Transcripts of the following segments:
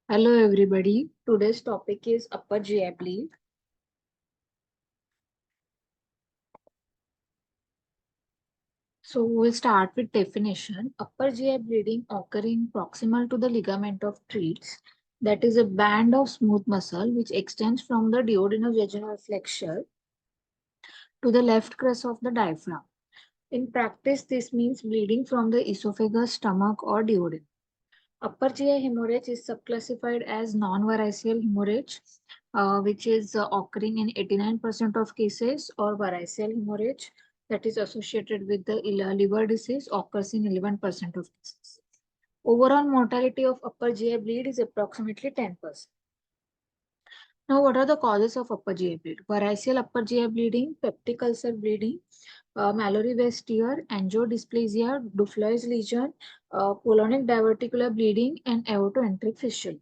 Hello everybody. Today's topic is upper GI bleed. So we'll start with definition. Upper GI bleeding occurring proximal to the ligament of Treats, that is a band of smooth muscle which extends from the duodenojejunal flexure to the left crest of the diaphragm. In practice, this means bleeding from the esophagus, stomach or duodenum. Upper GI hemorrhage is subclassified as non-variceal hemorrhage, which is occurring in 89% of cases, or variceal hemorrhage that is associated with the liver disease occurs in 11% of cases. Overall mortality of upper GI bleed is approximately 10%. Now, what are the causes of upper GI bleed? Variceal upper GI bleeding, peptic ulcer bleeding, Mallory West tear, angiodysplasia, Dufloy's lesion, colonic diverticular bleeding, and aortoenteric fistula.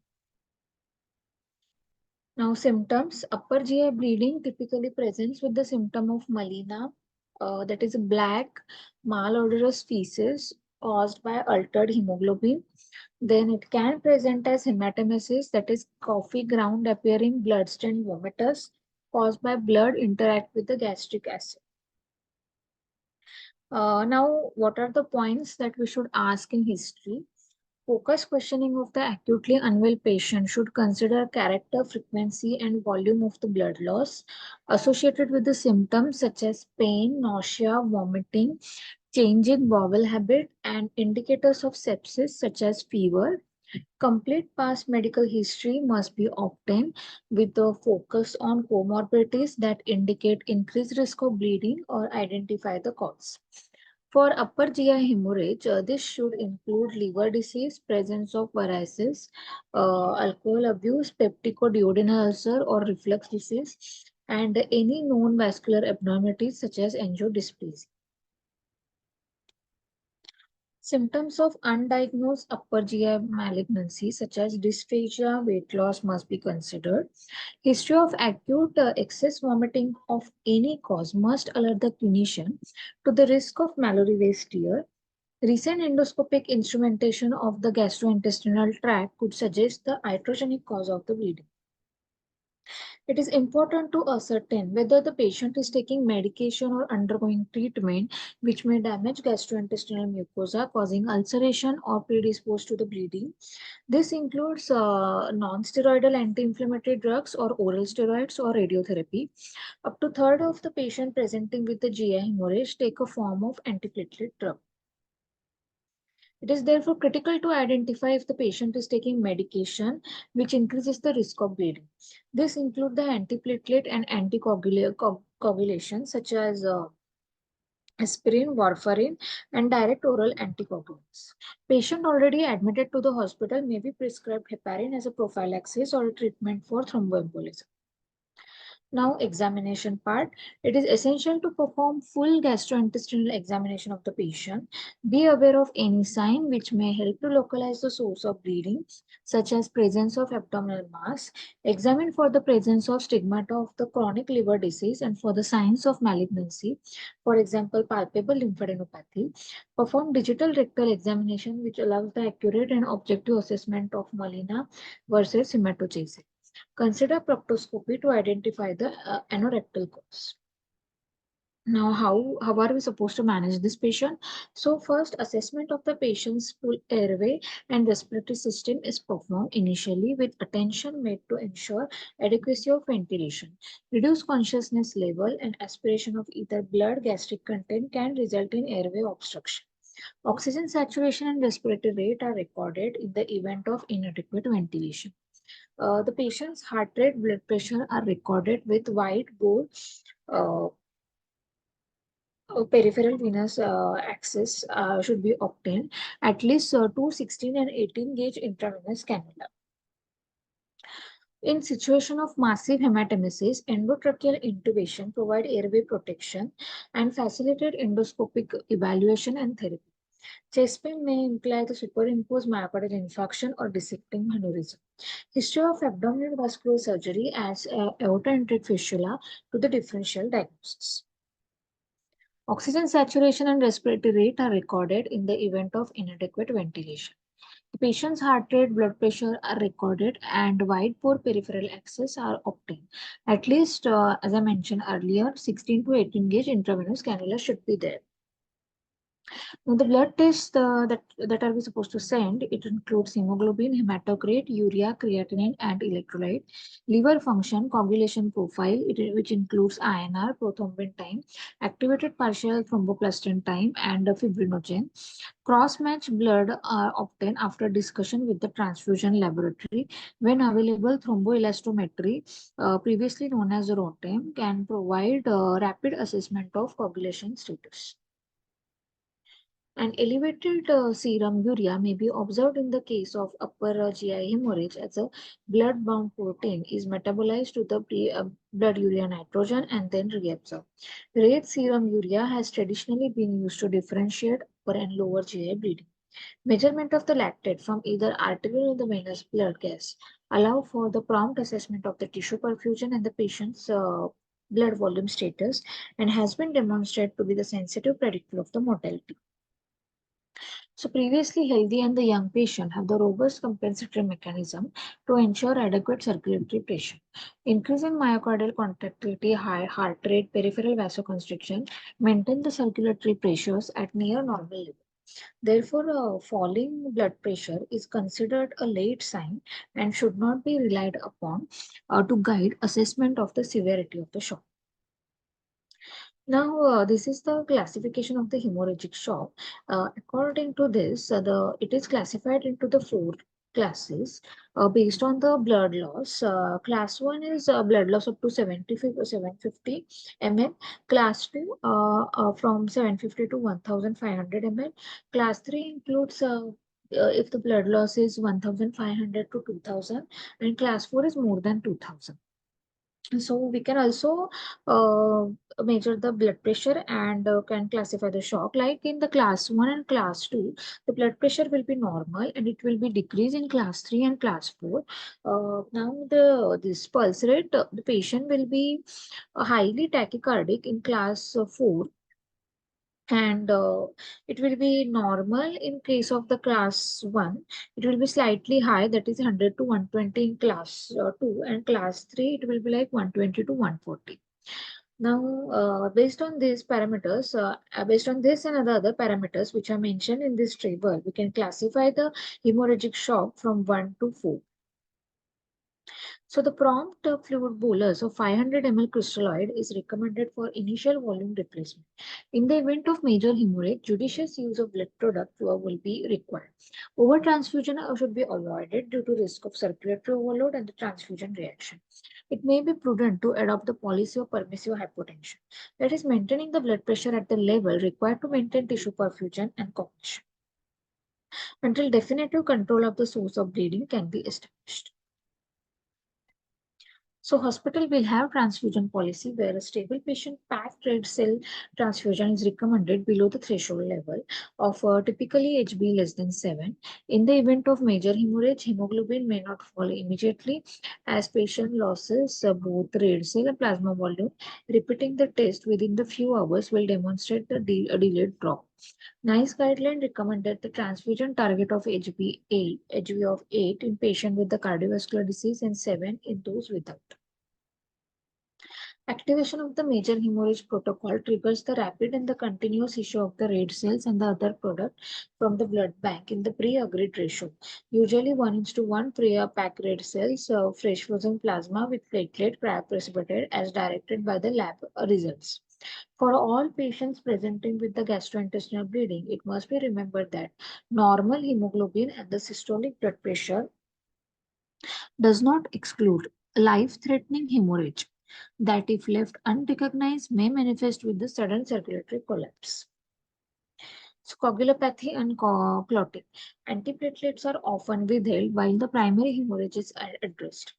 Now, symptoms. Upper GI bleeding typically presents with the symptom of melena, that is a black malodorous feces caused by altered hemoglobin. Then it can present as hematemesis, that is coffee ground appearing bloodstained vomitus caused by blood interact with the gastric acid. Now, what are the points that we should ask in history? Focus questioning of the acutely unwell patient should consider character, frequency, and volume of the blood loss associated with the symptoms such as pain, nausea, vomiting, change in bowel habit, and indicators of sepsis such as fever. Complete past medical history must be obtained with the focus on comorbidities that indicate increased risk of bleeding or identify the cause. For upper GI hemorrhage, this should include liver disease, presence of varices, alcohol abuse, pepticoduodenal ulcer or reflux disease, and any known vascular abnormalities such as angiodysplasia. Symptoms of undiagnosed upper GI malignancy such as dysphagia, weight loss must be considered. History of acute excess vomiting of any cause must alert the clinician to the risk of Mallory Weiss tear. Recent endoscopic instrumentation of the gastrointestinal tract could suggest the iatrogenic cause of the bleeding. It is important to ascertain whether the patient is taking medication or undergoing treatment which may damage gastrointestinal mucosa, causing ulceration or predispose to the bleeding. This includes non-steroidal anti-inflammatory drugs or oral steroids or radiotherapy. Up to third of the patient presenting with the GI hemorrhage take a form of antiplatelet drug. It is therefore critical to identify if the patient is taking medication which increases the risk of bleeding. This includes the antiplatelet and anticoagulation such as aspirin, warfarin, and direct oral anticoagulants. Patient already admitted to the hospital may be prescribed heparin as a prophylaxis or a treatment for thromboembolism. Now, examination part. It is essential to perform full gastrointestinal examination of the patient. Be aware of any sign which may help to localize the source of bleeding, such as presence of abdominal mass. Examine for the presence of stigmata of the chronic liver disease and for the signs of malignancy, for example, palpable lymphadenopathy. Perform digital rectal examination, which allows the accurate and objective assessment of melena versus hematochezia. Consider proctoscopy to identify the anorectal cause. Now, how are we supposed to manage this patient? So first, assessment of the patient's full airway and respiratory system is performed initially with attention made to ensure adequacy of ventilation. Reduced consciousness level and aspiration of either blood gastric content can result in airway obstruction. Oxygen saturation and respiratory rate are recorded in the event of inadequate ventilation. The patient's heart rate, blood pressure are recorded with white bore uh, peripheral venous access should be obtained, at least 216 and 18 gauge intravenous cannula. In situation of massive hematemesis, endotracheal intubation provide airway protection and facilitate endoscopic evaluation and therapy. Chest pain may imply the superimposed myocardial infarction or dissecting aneurysm. History of abdominal vascular surgery adds aortoenteric fistula to the differential diagnosis. Oxygen saturation and respiratory rate are recorded in the event of inadequate ventilation. The patient's heart rate, blood pressure are recorded, and wide pore peripheral access are obtained. At least, as I mentioned earlier, 16 to 18 gauge intravenous cannula should be there. Now, the blood tests that are we supposed to send, it includes hemoglobin, hematocrit, urea, creatinine, and electrolyte, liver function, coagulation profile, which includes INR, prothrombin time, activated partial thromboplastin time, and fibrinogen. Cross-match blood are obtained after discussion with the transfusion laboratory. When available, thromboelastometry, previously known as ROTEM, can provide rapid assessment of coagulation status. An elevated serum urea may be observed in the case of upper GI hemorrhage as a blood-bound protein is metabolized to the blood urea nitrogen and then reabsorbed. Red serum urea has traditionally been used to differentiate upper and lower GI bleeding. Measurement of the lactate from either arterial or the venous blood gas allow for the prompt assessment of the tissue perfusion and the patient's blood volume status and has been demonstrated to be the sensitive predictor of the mortality. So previously healthy and the young patient have the robust compensatory mechanism to ensure adequate circulatory pressure. Increasing myocardial contractility, high heart rate, peripheral vasoconstriction maintain the circulatory pressures at near normal level. Therefore, falling blood pressure is considered a late sign and should not be relied upon to guide assessment of the severity of the shock. Now, this is the classification of the hemorrhagic shock. According to this, it is classified into the four classes based on the blood loss. Class 1 is blood loss up to 750 ml. Class 2 from 750 to 1500 ml. Class 3 includes if the blood loss is 1500 to 2000, and class 4 is more than 2000. So we can also uh, measure the blood pressure and can classify the shock. Like in the class 1 and class 2, the blood pressure will be normal and it will be decreased in class 3 and class 4. Now this pulse rate, the patient will be highly tachycardic in class 4, and it will be normal in case of the class 1. It will be slightly high, that is 100 to 120 in class 2, and class 3 it will be like 120 to 140. Now, based on this and other parameters which are mentioned in this table, we can classify the hemorrhagic shock from 1 to 4. So the prompt fluid bolus of 500 ml crystalloid is recommended for initial volume replacement. In the event of major hemorrhage, judicious use of blood product will be required. Overtransfusion should be avoided due to risk of circulatory overload and the transfusion reaction. It may be prudent to adopt the policy of permissive hypotension, that is maintaining the blood pressure at the level required to maintain tissue perfusion and cognition until definitive control of the source of bleeding can be established. So hospital will have transfusion policy where a stable patient packed red cell transfusion is recommended below the threshold level of typically HB less than 7. In the event of major hemorrhage, hemoglobin may not fall immediately as patient loses both red cell and plasma volume. Repeating the test within the few hours will demonstrate the delayed drop. NICE guideline recommended the transfusion target of HB of 8 in patient with the cardiovascular disease and 7 in those without. Activation of the major hemorrhage protocol triggers the rapid and the continuous issue of the red cells and the other product from the blood bank in the pre-agreed ratio. Usually 1:1 pre-packed red cells, fresh frozen plasma with platelet precipitated as directed by the lab results. For all patients presenting with the gastrointestinal bleeding, it must be remembered that normal hemoglobin and the systolic blood pressure does not exclude life-threatening hemorrhage that, if left unrecognized, may manifest with the sudden circulatory collapse. So, coagulopathy and clotting. Antiplatelets are often withheld while the primary hemorrhage is addressed.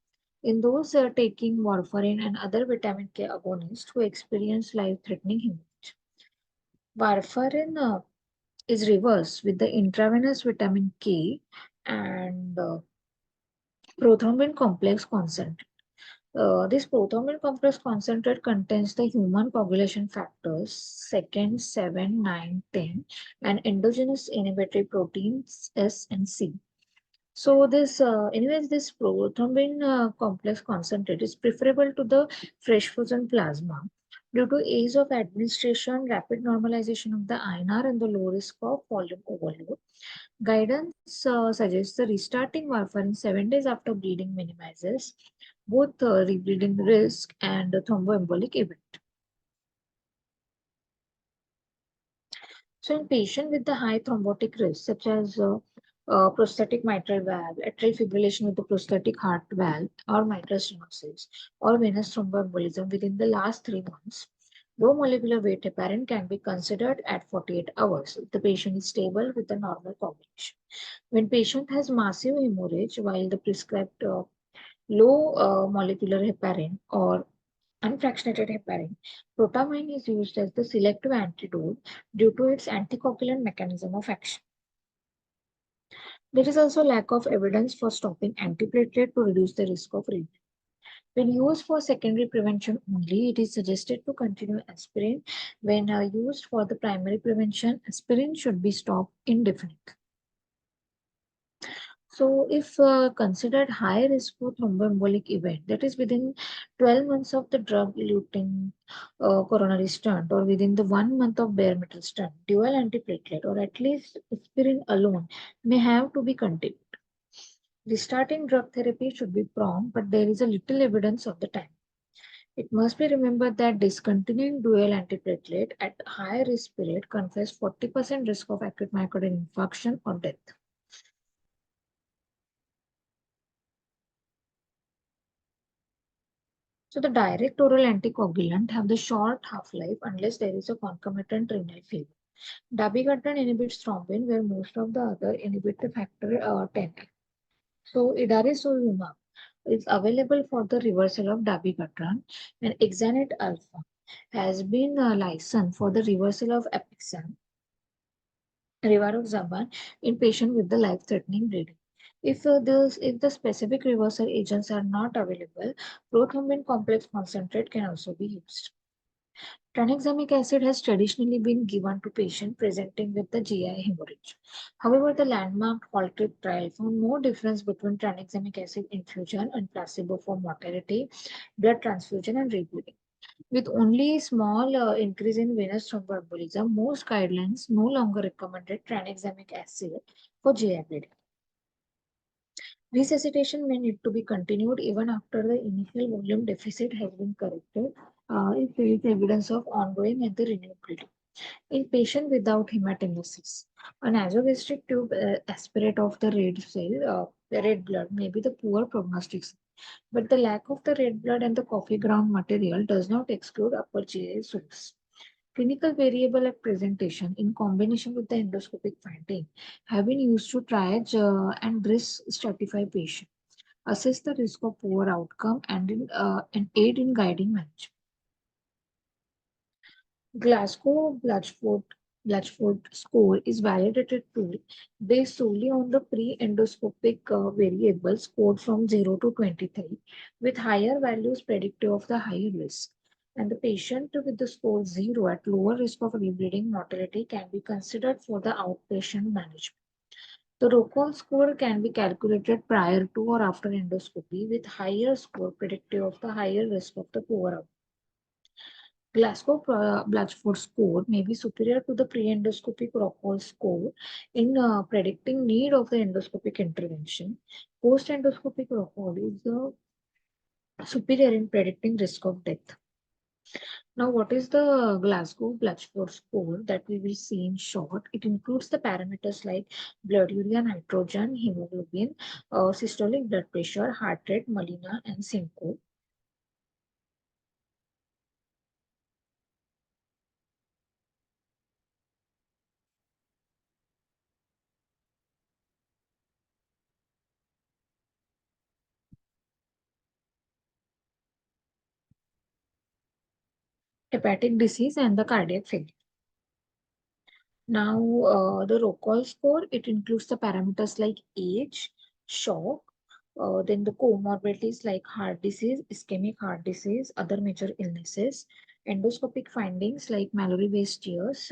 In those taking warfarin and other vitamin K agonists who experience life-threatening hemorrhage, warfarin is reversed with the intravenous vitamin K and prothrombin complex concentrate. This prothrombin complex concentrate contains the human coagulation factors second, 7, 9, 10, and endogenous inhibitory proteins S and C. So this prothrombin complex concentrate is preferable to the fresh frozen plasma due to ease of administration, rapid normalization of the INR, and the low risk of volume overload. Guidance suggests the restarting warfarin 7 days after bleeding minimizes both rebleeding risk and thromboembolic event. So, in patients with the high thrombotic risk, such as prosthetic mitral valve, atrial fibrillation with the prosthetic heart valve, or mitral stenosis, or venous thromboembolism within the last 3 months, low molecular weight heparin can be considered at 48 hours if the patient is stable with a normal coagulation. When patient has massive hemorrhage while the prescribed low molecular heparin or unfractionated heparin, protamine is used as the selective antidote due to its anticoagulant mechanism of action. There is also lack of evidence for stopping antiplatelet to reduce the risk of rebleeding. When used for secondary prevention only, it is suggested to continue aspirin. When used for the primary prevention, aspirin should be stopped indefinitely. So, if considered high risk for thromboembolic event, that is within 12 months of the drug-eluting coronary stent or within the 1 month of bare metal stent, dual antiplatelet or at least aspirin alone may have to be continued. Restarting drug therapy should be prompt, but there is a little evidence of the time. It must be remembered that discontinuing dual antiplatelet at high risk period confers 40% risk of acute myocardial infarction or death. So the direct oral anticoagulant have the short half-life unless there is a concomitant renal failure. Dabigatran inhibits thrombin where most of the other inhibit the factor 10. So idarucizumab is available for the reversal of dabigatran, and Exanet alpha has been licensed for the reversal of apixaban, rivaroxaban in patient with the life-threatening bleeding. If the specific reversal agents are not available, prothrombin complex concentrate can also be used. Tranexamic acid has traditionally been given to patients presenting with the GI hemorrhage. However, the landmark HALTRIP trial found no difference between tranexamic acid infusion and placebo for mortality, blood transfusion, and rebleeding. With only small increase in venous thromboembolism, most guidelines no longer recommended tranexamic acid for GI bleeding. Resuscitation may need to be continued even after the initial volume deficit has been corrected if there is evidence of ongoing and the renal bleeding. In patient without hematemesis, a nasogastric tube aspirate of the red blood may be the poor prognostic sign, but the lack of the red blood and the coffee ground material does not exclude upper GI source. Clinical variable at presentation in combination with the endoscopic finding have been used to triage and risk stratify patients, assess the risk of poor outcome, and aid in guiding management. Glasgow Blatchford score is validated tool based solely on the pre-endoscopic variables scored from 0 to 23, with higher values predictive of the higher risk. And the patient with the score 0 at lower risk of rebleeding mortality can be considered for the outpatient management. The Rockwell score can be calculated prior to or after endoscopy, with higher score predictive of the higher risk of the poor outcome. Glasgow Blatchford score may be superior to the pre-endoscopic Rockwell score in predicting need of the endoscopic intervention. Post-endoscopic Rockwell is superior in predicting risk of death. Now, what is the Glasgow Blatchford score that we will see in short? It includes the parameters like blood urea, nitrogen, hemoglobin, systolic blood pressure, heart rate, melena, and syncope. Hepatic disease and the cardiac failure. Now, the Rockwell score, it includes the parameters like age, shock, Then the comorbidities like heart disease, ischemic heart disease, other major illnesses, endoscopic findings like Mallory-based tears,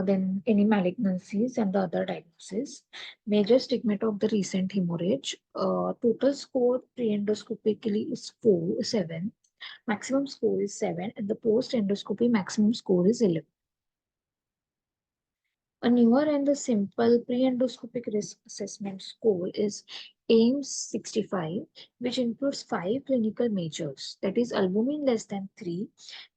then any malignancies and the other diagnosis, major stigmata of the recent hemorrhage, total score pre-endoscopically is 7, maximum score is 7, and the post-endoscopy maximum score is 11. A newer and the simple pre-endoscopic risk assessment score is AIMS 65, which includes 5 clinical measures, that is albumin less than 3,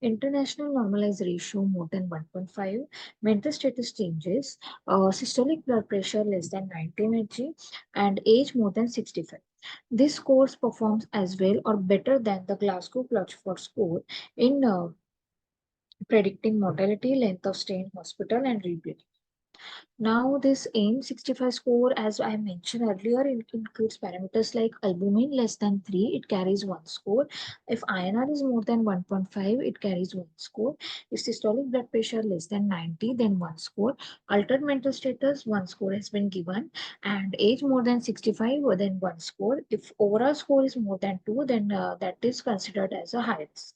international normalized ratio more than 1.5, mental status changes, systolic blood pressure less than 90 mg, and age more than 65. This score performs as well or better than the Glasgow Clutchford score in predicting mortality, length of stay in hospital, and rebleeding. Now, this AIM 65 score, as I mentioned earlier, it includes parameters like albumin less than 3, it carries 1 score. If INR is more than 1.5, it carries 1 score. If systolic blood pressure less than 90, then 1 score. Altered mental status, 1 score has been given. And age more than 65, then 1 score. If overall score is more than 2, then that is considered as a high risk.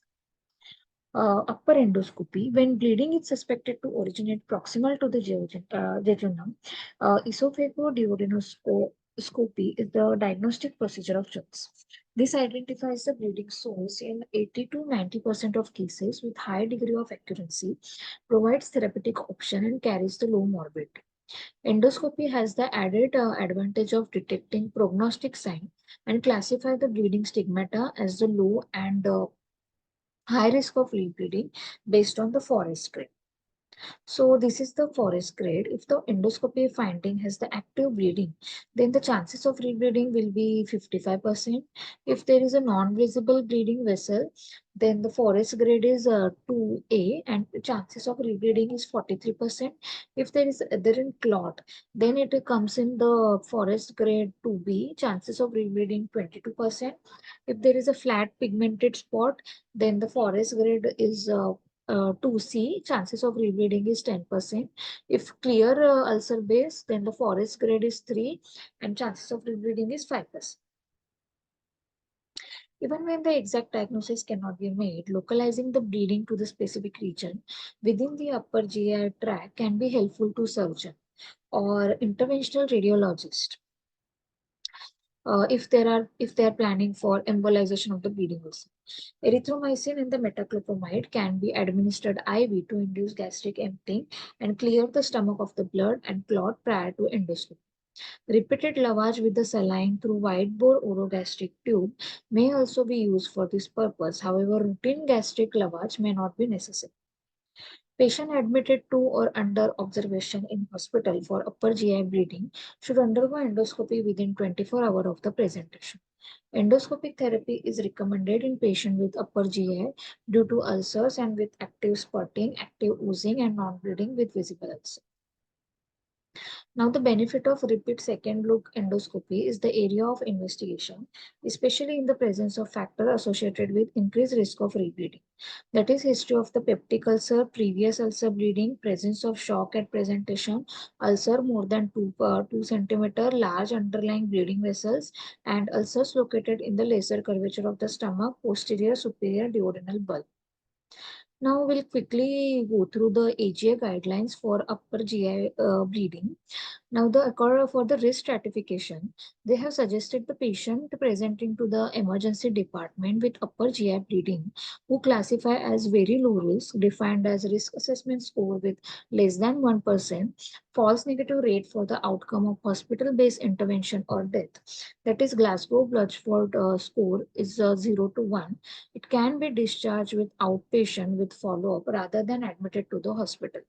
Upper endoscopy, when bleeding is suspected to originate proximal to the jejunum, esophagoduodenoscopy is the diagnostic procedure of choice. This identifies the bleeding source in 80 to 90% of cases with high degree of accuracy, provides therapeutic option, and carries the low morbidity. Endoscopy has the added advantage of detecting prognostic sign and classify the bleeding stigmata as the low and high risk of rebleeding based on the forest grade. So this is the forest grade. If the endoscopy finding has the active bleeding, then the chances of rebleeding will be 55%. If there is a non-visible bleeding vessel, then the forest grade is 2A and the chances of rebleeding is 43%. If there is adherent clot, then it comes in the forest grade 2B, chances of rebleeding 22%. If there is a flat pigmented spot, then the forest grade is 2C, chances of rebleeding is 10%. If clear ulcer base, then the forest grade is 3 and chances of rebleeding is 5%. Even when the exact diagnosis cannot be made, localizing the bleeding to the specific region within the upper GI tract can be helpful to surgeon or interventional radiologist if they are planning for embolization of the bleeding vessel. Erythromycin and the metoclopramide can be administered IV to induce gastric emptying and clear the stomach of the blood and clot prior to endoscopy. Repeated lavage with the saline through wide bore orogastric tube may also be used for this purpose. However, routine gastric lavage may not be necessary. Patient admitted to or under observation in hospital for upper GI bleeding should undergo endoscopy within 24 hours of the presentation. Endoscopic therapy is recommended in patients with upper GI due to ulcers and with active spotting, active oozing, and non-bleeding with visible ulcer. Now, the benefit of repeat second look endoscopy is the area of investigation, especially in the presence of factor associated with increased risk of rebleeding. That is history of the peptic ulcer, previous ulcer bleeding, presence of shock at presentation, ulcer more than 2 centimeter, large underlying bleeding vessels, and ulcers located in the lesser curvature of the stomach, posterior superior duodenal bulb. Now we'll quickly go through the AGA guidelines for upper GI bleeding. Now, for the risk stratification, they have suggested the patient presenting to the emergency department with upper GI bleeding, who classify as very low risk, defined as risk assessment score with less than 1%, false negative rate for the outcome of hospital-based intervention or death. That is Glasgow Bludgeford score is 0 to 1. It can be discharged with outpatient with follow-up rather than admitted to the hospital.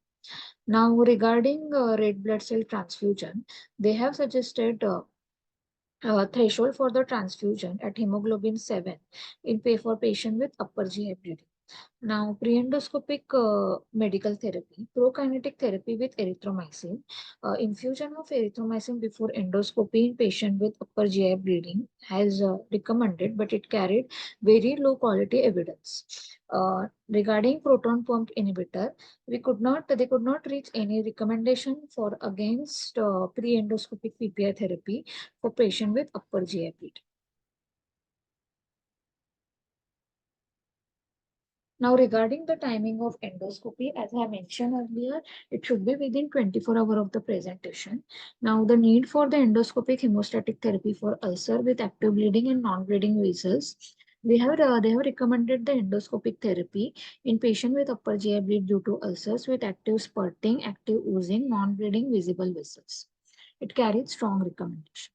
Now, regarding red blood cell transfusion, they have suggested threshold for the transfusion at hemoglobin 7 in pay for patient with upper GI bleeding. Now, pre-endoscopic medical therapy, prokinetic therapy with erythromycin, infusion of erythromycin before endoscopy in patient with upper GI bleeding has recommended, but it carried very low quality evidence. Regarding proton pump inhibitor, they could not reach any recommendation for against pre-endoscopic PPI therapy for patient with upper GI bleed. Now, regarding the timing of endoscopy, as I mentioned earlier, it should be within 24 hours of the presentation. Now, the need for the endoscopic hemostatic therapy for ulcer with active bleeding and non-bleeding vessels. They have recommended the endoscopic therapy in patient with upper GI bleed due to ulcers with active spurting, active oozing, non-bleeding visible vessels. It carries strong recommendation.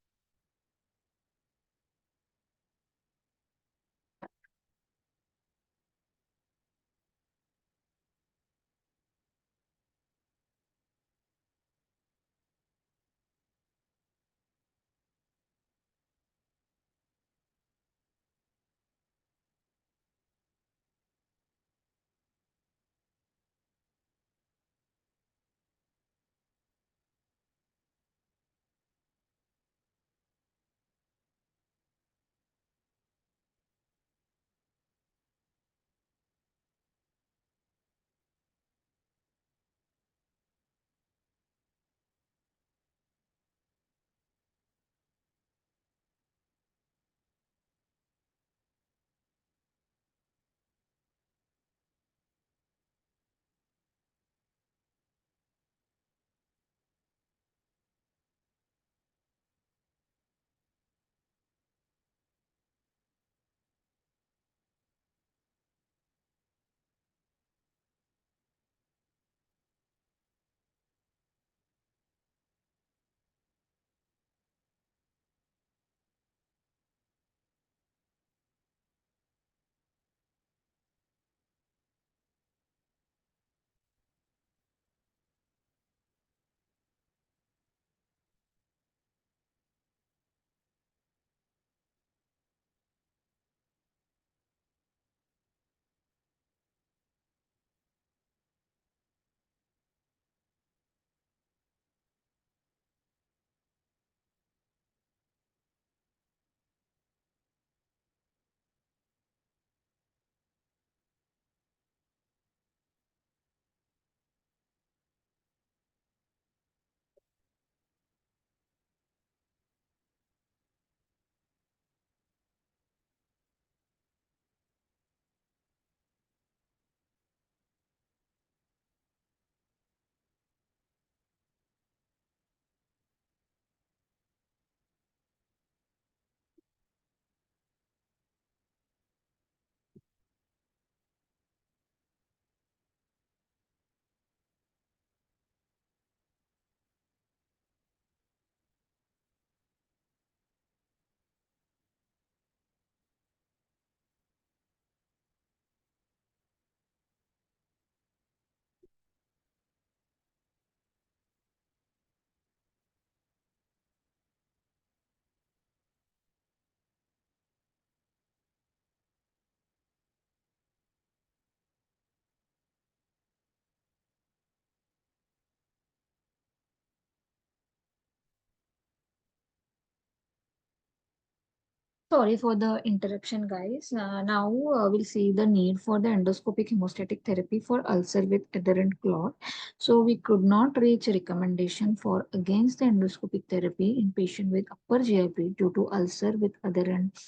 Sorry for the interruption, guys. Now we'll see the need for the endoscopic hemostatic therapy for ulcer with adherent clot. So we could not reach a recommendation for against the endoscopic therapy in patient with upper GIP due to ulcer with adherent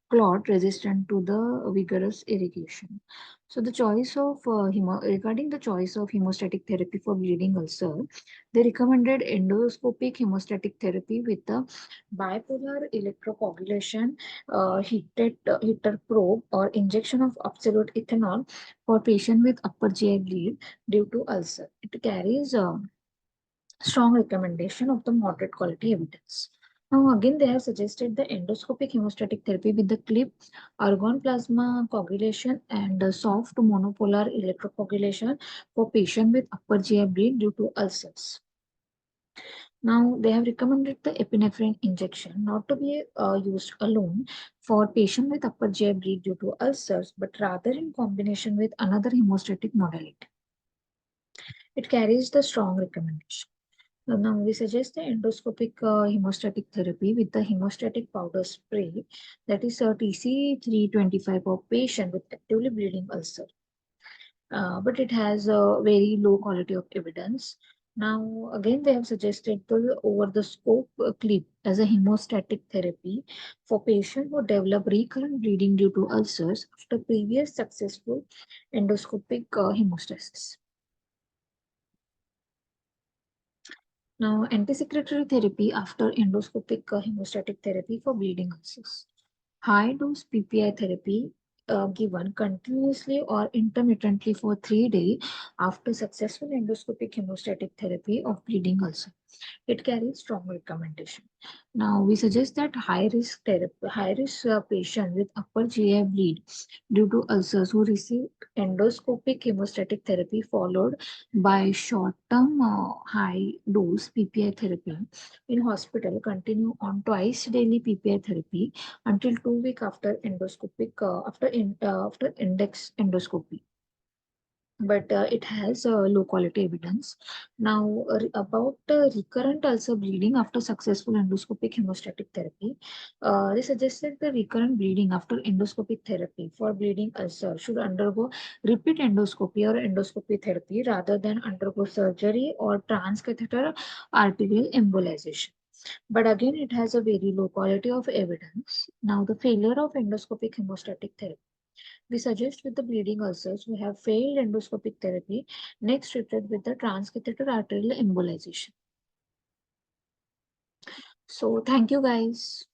clot resistant to the vigorous irrigation. So the choice of regarding the choice of hemostatic therapy for bleeding ulcer, they recommended endoscopic hemostatic therapy with the bipolar electrocoagulation, heater probe or injection of absolute ethanol for patient with upper GI bleed due to ulcer. It carries a strong recommendation of the moderate quality evidence. Now, again, they have suggested the endoscopic hemostatic therapy with the clip, argon plasma coagulation, and soft monopolar electrocoagulation for patient with upper GI bleed due to ulcers. Now, they have recommended the epinephrine injection not to be used alone for patient with upper GI bleed due to ulcers, but rather in combination with another hemostatic modality. It carries the strong recommendation. Now we suggest the endoscopic hemostatic therapy with the hemostatic powder spray, that is TC325 for patient with actively bleeding ulcer. But it has a very low quality of evidence. Now, again, they have suggested the over-the-scope clip as a hemostatic therapy for patients who develop recurrent bleeding due to ulcers after previous successful endoscopic hemostasis. Now, antisecretory therapy after endoscopic hemostatic therapy for bleeding ulcers. High dose PPI therapy given continuously or intermittently for 3 days after successful endoscopic hemostatic therapy of bleeding ulcer. It carries strong recommendation. Now, we suggest that high risk patient with upper GI bleed due to ulcers who receive endoscopic hemostatic therapy followed by short-term high dose PPI therapy in hospital continue on twice daily PPI therapy until 2 weeks after after index endoscopy, but it has low quality evidence. Now, about recurrent ulcer bleeding after successful endoscopic hemostatic therapy, they suggested the recurrent bleeding after endoscopic therapy for bleeding ulcer should undergo repeat endoscopy or endoscopy therapy rather than undergo surgery or transcatheter arterial embolization. But again, it has a very low quality of evidence. Now, the failure of endoscopic hemostatic therapy. We suggest with the bleeding ulcers who have failed endoscopic therapy, next treated with the transcatheter arterial embolization. So, thank you guys.